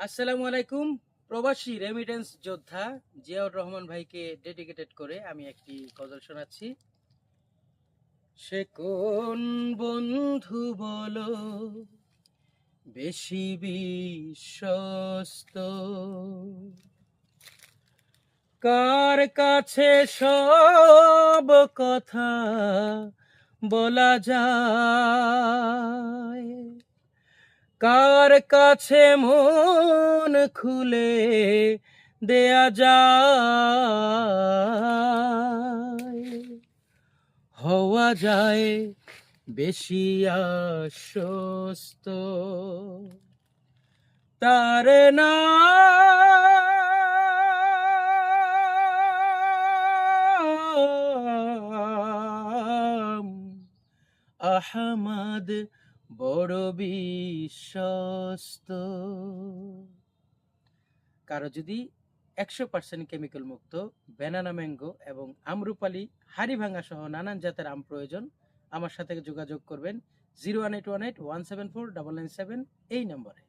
আসসালামু আলাইকুম। প্রবাসী রেমিটেন্স যোদ্ধা জিয়াউর রহমান ভাইকে ডেডিকেটেড করে আমি একটি গজল শোনাচ্ছি। সে কোন বন্ধু বলো বেশি বিশ্বস্ত, কার কাছে সব কথা বলা যায়, কার কাছে মন খুলে দেয়া যায়, হওয়া যায় বেশি আশ্বস্ত তার নাম আহমদ, বড় বিশ্বস্ত। কারো যদি 100% কেমিক্যাল মুক্ত ব্যানানা ম্যাঙ্গো এবং আমরুপালি হাড়িভাঙা সহ নানান জাতের আম প্রয়োজন, আমার সাথে যোগাযোগ করবেন 01818 174 997 এই নম্বরে।